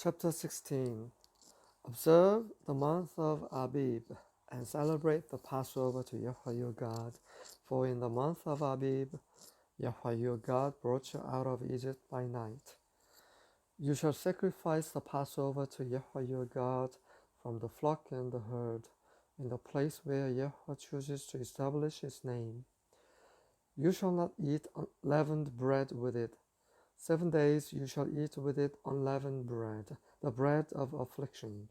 Chapter 16. Observe the month of Abib and celebrate the Passover to Yahweh your God. For in the month of Abib, Yahweh your God brought you out of Egypt by night. You shall sacrifice the Passover to Yahweh your God from the flock and the herd, in the place where Yahweh chooses to establish his name. You shall not eat unleavened bread with it. 7 days you shall eat with it unleavened bread, the bread of affliction.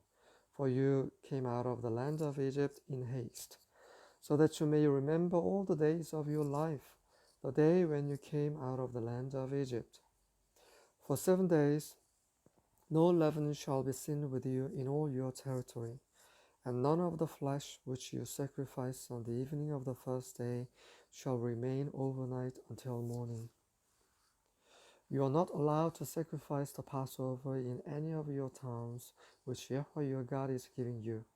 For you came out of the land of Egypt in haste, so that you may remember all the days of your life, the day when you came out of the land of Egypt. For 7 days no leaven shall be seen with you in all your territory, and none of the flesh which you sacrifice on the evening of the first day shall remain overnight until morning. You are not allowed to sacrifice the Passover in any of your towns which Yahweh your God is giving you,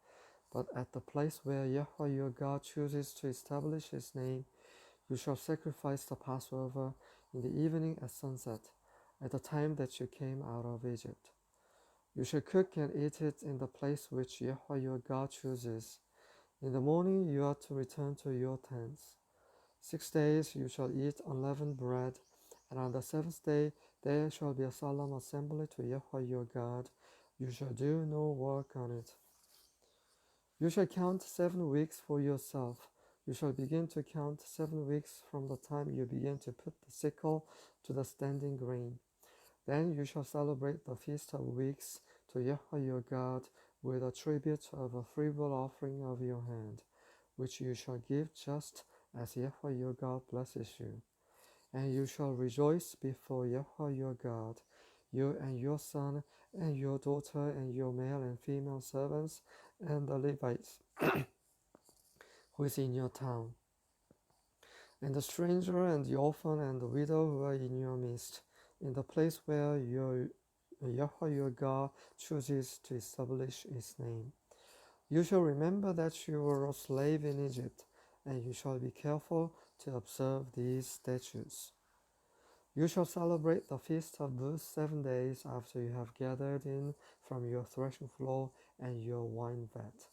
but at the place where Yahweh your God chooses to establish his name, you shall sacrifice the Passover in the evening at sunset, at the time that you came out of Egypt. You shall cook and eat it in the place which Yahweh your God chooses. In the morning you are to return to your tents. 6 days you shall eat unleavened bread, and on the seventh day there shall be a solemn assembly to Yahweh your God. You shall do no work on it. You shall count 7 weeks for yourself. You shall begin to count 7 weeks from the time you begin to put the sickle to the standing grain. Then you shall celebrate the Feast of Weeks to Yahweh your God with a tribute of a freewill offering of your hand, which you shall give just as Yahweh your God blesses you. And you shall rejoice before Yahweh your God, you and your son and your daughter and your male and female servants and the Levites who is in your town, and the stranger and the orphan and the widow who are in your midst, in the place where Yahweh your God chooses to establish his name. You shall remember that you were a slave in Egypt, and you shall be careful to observe these statutes. You shall celebrate the Feast of Booths 7 days after you have gathered in from your threshing floor and your wine vat,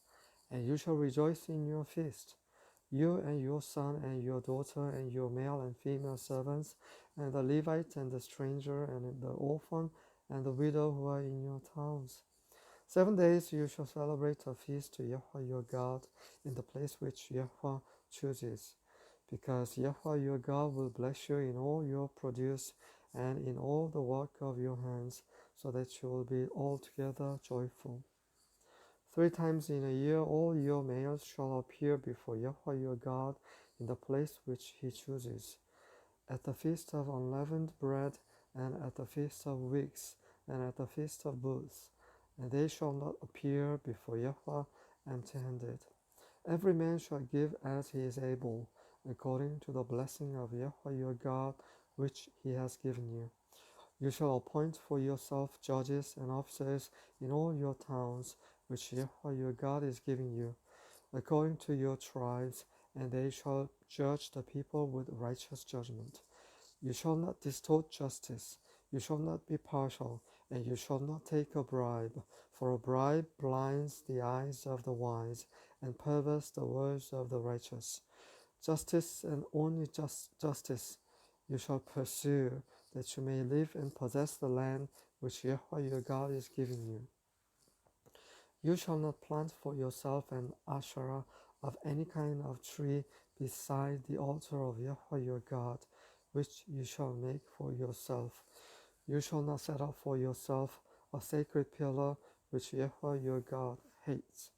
and you shall rejoice in your feast, you and your son and your daughter and your male and female servants, and the Levite and the stranger and the orphan and the widow who are in your towns. 7 days you shall celebrate a feast to Yahweh your God in the place which Yahweh chooses, because Yahweh your God will bless you in all your produce and in all the work of your hands, so that you will be altogether joyful. 3 times in a year all your males shall appear before Yahweh your God in the place which he chooses, at the feast of unleavened bread, and at the feast of weeks, and at the feast of booths, and they shall not appear before Yahweh empty-handed. Every man shall give as he is able, according to the blessing of Yahweh your God, which he has given you. You shall appoint for yourself judges and officers in all your towns, which Yahweh your God is giving you, according to your tribes, and they shall judge the people with righteous judgment. You shall not distort justice, you shall not be partial, and you shall not take a bribe, for a bribe blinds the eyes of the wise and perverts the words of the righteous. Justice and only justice you shall pursue, that you may live and possess the land which Yahweh your God is giving you. You shall not plant for yourself an asherah of any kind of tree beside the altar of Yahweh your God, which you shall make for yourself. You shall not set up for yourself a sacred pillar which Yahweh your God hates.